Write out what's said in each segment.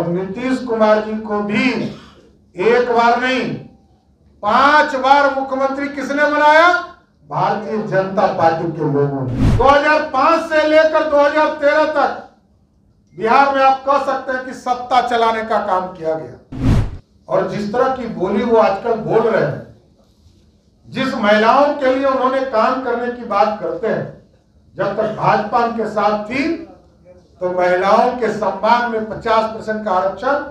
और नीतीश कुमार जी को भी एक बार नहीं 5 बार मुख्यमंत्री किसने बनाया? भारतीय जनता पार्टी के लोगों ने। 2005 से लेकर 2013 तक बिहार में आप कह सकते हैं कि सत्ता चलाने का काम किया गया। और जिस तरह की बोली वो आजकल बोल रहे हैं, जिस महिलाओं के लिए उन्होंने काम करने की बात करते हैं, जब तक भाजपा उनके साथ थी तो महिलाओं के सम्मान में 50% का आरक्षण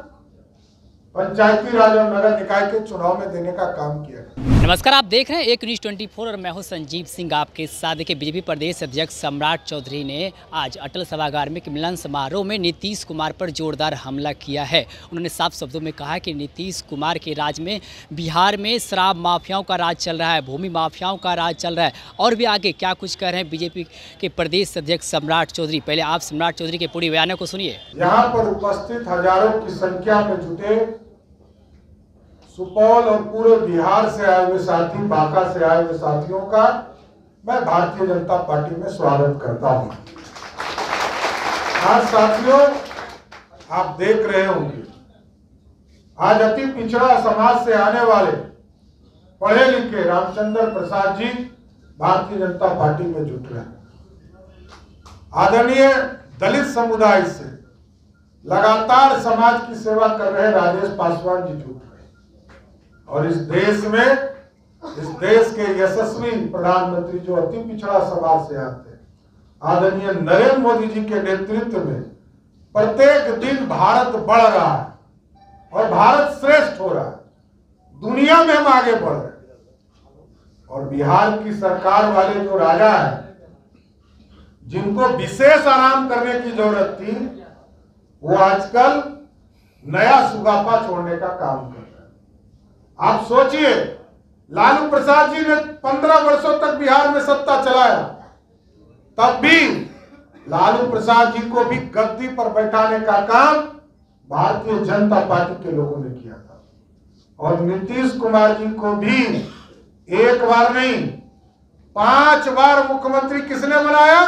पंचायती राज और नगर निकाय के चुनाव में देने का काम किया। नमस्कार, आप देख रहे हैं एक न्यूज़ 24 और मैं हूं संजीव सिंह आपके साथ। देखिए, बीजेपी प्रदेश अध्यक्ष सम्राट चौधरी ने आज अटल सभागार में मिलन समारोह में नीतीश कुमार पर जोरदार हमला किया है। उन्होंने साफ शब्दों में कहा कि नीतीश कुमार के राज में बिहार में शराब माफियाओं का राज चल रहा है, भूमि माफियाओं का राज चल रहा है। और भी आगे क्या कुछ कह रहे हैं बीजेपी के प्रदेश अध्यक्ष सम्राट चौधरी, पहले आप सम्राट चौधरी के पूरी बयान को सुनिए। यहाँ पर उपस्थित हजारों की संख्या में जुटे सुपौल और पूरे बिहार से आए हुए साथी, बांका से आए हुए साथियों का मैं भारतीय जनता पार्टी में स्वागत करता हूं। आज साथियों, आप देख रहे होंगे आज अति पिछड़ा समाज से आने वाले पढ़े लिखे रामचंद्र प्रसाद जी भारतीय जनता पार्टी में जुट रहे हैं। आदरणीय दलित समुदाय से लगातार समाज की सेवा कर रहे राजेश पासवान जी जुट रहे हैं। और इस देश के यशस्वी प्रधानमंत्री जो अति पिछड़ा समाज से आते हैं, आदरणीय नरेंद्र मोदी जी के नेतृत्व में प्रत्येक दिन भारत बढ़ रहा है और भारत श्रेष्ठ हो रहा है। दुनिया में हम आगे बढ़ रहे हैं। और बिहार की सरकार वाले जो राजा हैं, जिनको विशेष आराम करने की जरूरत थी, वो आजकल नया सुगापा छोड़ने का काम कर रहे हैं। आप सोचिए, लालू प्रसाद जी ने 15 वर्षों तक बिहार में सत्ता चलाया, तब भी लालू प्रसाद जी को भी गद्दी पर बैठाने का काम भारतीय जनता पार्टी के लोगों ने किया था। और नीतीश कुमार जी को भी एक बार नहीं 5 बार मुख्यमंत्री किसने बनाया?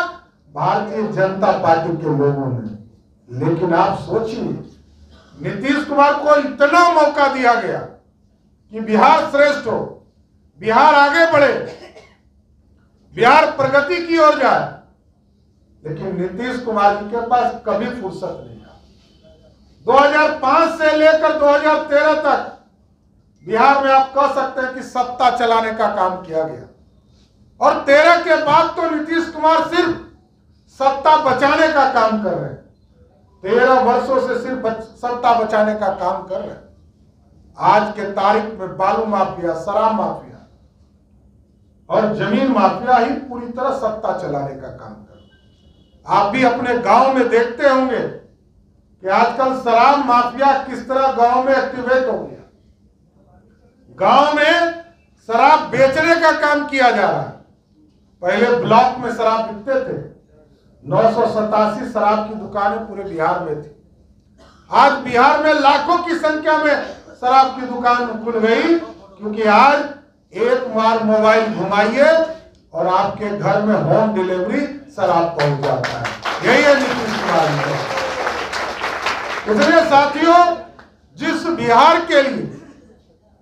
भारतीय जनता पार्टी के लोगों ने। लेकिन आप सोचिए, नीतीश कुमार को इतना मौका दिया गया कि बिहार श्रेष्ठ हो, बिहार आगे बढ़े, बिहार प्रगति की ओर जाए, लेकिन नीतीश कुमार जी के पास कभी फुर्सत नहीं था। 2005 से लेकर 2013 तक बिहार में आप कह सकते हैं कि सत्ता चलाने का काम किया गया। और 13 के बाद तो नीतीश कुमार सिर्फ सत्ता बचाने का काम कर रहे हैं। 13 वर्षों से सिर्फ सत्ता बचाने का काम कर रहे हैं। आज के तारीख में बालू माफिया, शराब माफिया और जमीन माफिया ही पूरी तरह सत्ता चलाने का काम कर रहे हैं। आप भी अपने गांव में देखते होंगे कि आजकल शराब माफिया किस तरह गांव में एक्टिवेट हो गया। गांव में शराब बेचने का काम किया जा रहा है। पहले ब्लॉक में शराब बिकते थे, 987 शराब की दुकानें पूरे बिहार में थी। आज बिहार में लाखों की संख्या में शराब की दुकान खुल गई, क्योंकि आज एक बार मोबाइल घुमाइए और आपके घर में होम डिलीवरी शराब पहुंच जाता है। यही है नीतीश कुमार जी। इसलिए साथियों, जिस बिहार के लिए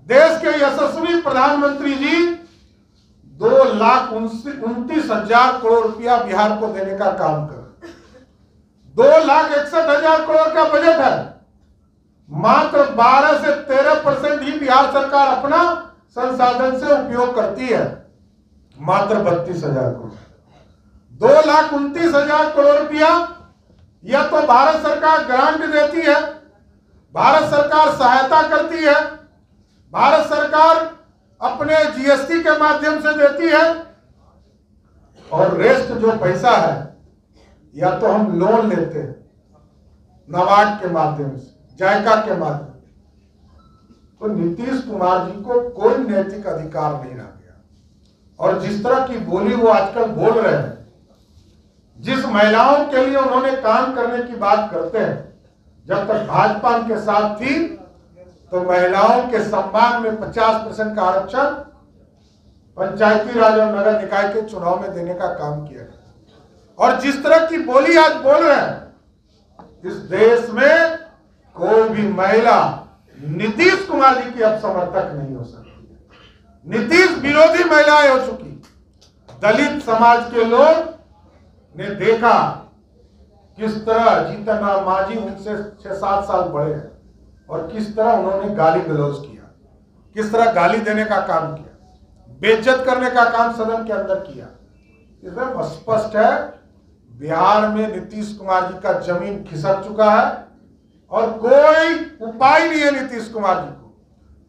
देश के यशस्वी प्रधानमंत्री जी 2,29,000 करोड़ रुपया बिहार को देने का काम कर, 2,61,000 करोड़ का बजट है, मात्र 12 से 13% ही बिहार सरकार अपना संसाधन से उपयोग करती है, मात्र 32,000 करोड़। 2,29,000 करोड़ रुपया या तो भारत सरकार ग्रांट देती है, भारत सरकार सहायता करती है, भारत सरकार अपने जीएसटी के माध्यम से देती है, और रेस्ट जो पैसा है या तो हम लोन लेते हैं नाबार्ड के माध्यम से, जायका के माध्यम। तो नीतीश कुमार जी को कोई नैतिक अधिकार नहीं रह गया। और जिस तरह की बोली वो आजकल बोल रहे हैं, जिस महिलाओं के लिए उन्होंने काम करने की बात करते हैं, जब तक भाजपा उनके साथ थी तो महिलाओं के सम्मान में 50% का आरक्षण पंचायती राज और नगर निकाय के चुनाव में देने का काम किया। और जिस तरह की बोली आज बोल रहे हैं, इस देश में कोई भी महिला नीतीश कुमार जी की अब समर्थक नहीं हो सकती। नीतीश विरोधी महिलाएं हो चुकी। दलित समाज के लोग ने देखा किस तरह जीतन राम मांझी उनसे 6-7 साल बड़े हैं और किस तरह उन्होंने गाली गलौज किया, किस तरह गाली देने का काम किया, बेइज्जत करने का काम सदन के अंदर किया। इसमें स्पष्ट है बिहार में नीतीश कुमार जी का जमीन खिसक चुका है और कोई उपाय नहीं है नीतीश कुमार जी को।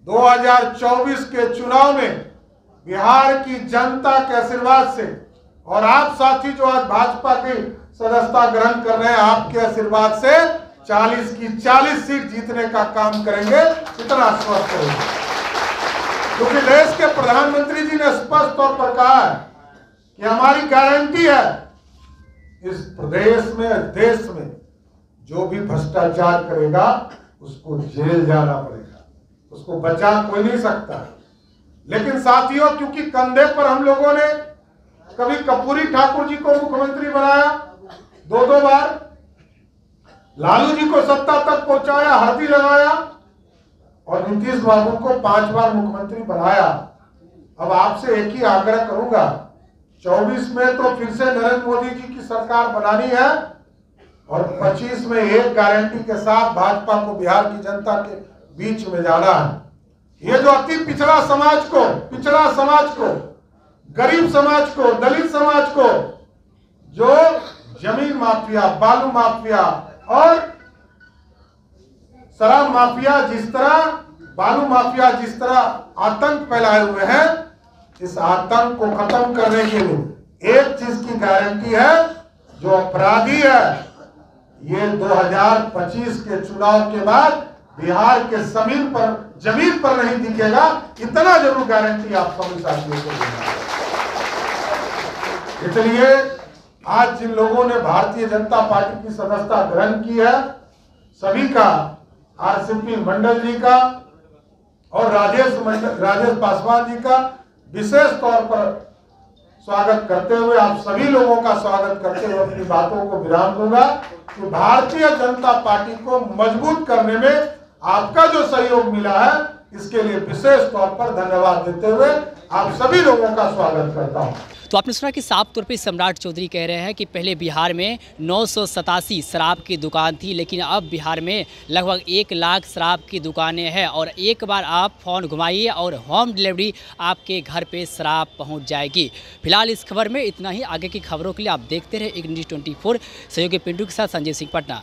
2024 के चुनाव में बिहार की जनता के आशीर्वाद से और आप साथी जो आज भाजपा की सदस्यता ग्रहण कर रहे हैं, आपके आशीर्वाद से 40 की 40 सीट जीतने का काम करेंगे, इतना आश्वस्त करेंगे। क्योंकि देश के प्रधानमंत्री जी ने स्पष्ट तौर पर कहा है कि हमारी गारंटी है इस प्रदेश में, देश में जो भी भ्रष्टाचार करेगा उसको जेल जाना पड़ेगा, उसको बचा कोई नहीं सकता। लेकिन साथियों, क्योंकि कंधे पर हम लोगों ने कभी कर्पूरी ठाकुर जी को मुख्यमंत्री बनाया 2-2 बार, लालू जी को सत्ता तक पहुंचाया, हल्दी लगाया, और नीतीश बाबू को 5 बार मुख्यमंत्री बनाया। अब आपसे एक ही आग्रह करूंगा, 24 में तो फिर से नरेंद्र मोदी जी की सरकार बनानी है और 25 में एक गारंटी के साथ भाजपा को बिहार की जनता के बीच में जाना है। ये जो अति पिछड़ा समाज को, गरीब समाज को, दलित समाज को, जो जमीन माफिया, बालू माफिया और शराब माफिया बालू माफिया जिस तरह आतंक फैलाए हुए हैं, इस आतंक को खत्म करने के लिए एक चीज की गारंटी है, जो अपराधी है ये 2025 के चुनाव के बाद बिहार के जमीन पर नहीं दिखेगा। इतना जरूर गारंटी आप सभी साथियों को देना है। इसलिए आज जिन लोगों ने भारतीय जनता पार्टी की सदस्यता ग्रहण की है, सभी का, आरसीपी मंडल जी का और राजेश पासवान जी का विशेष तौर पर स्वागत करते हुए, आप सभी लोगों का स्वागत करते हुए अपनी बातों को विराम दूंगा कि भारतीय जनता पार्टी को मजबूत करने में आपका जो सहयोग मिला है, इसके लिए विशेष तौर पर धन्यवाद देते हुए आप सभी लोगों का स्वागत करता हूं। तो आपने सुना कि साफ तौर पे सम्राट चौधरी कह रहे हैं कि पहले बिहार में 987 शराब की दुकान थी, लेकिन अब बिहार में लगभग 1 लाख शराब की दुकानें हैं और एक बार आप फ़ोन घुमाइए और होम डिलीवरी आपके घर पे शराब पहुंच जाएगी। फिलहाल इस खबर में इतना ही। आगे की खबरों के लिए आप देखते रहे एक न्यूज़ 24। सहयोगी पिंटू के साथ संजय सिंह, पटना।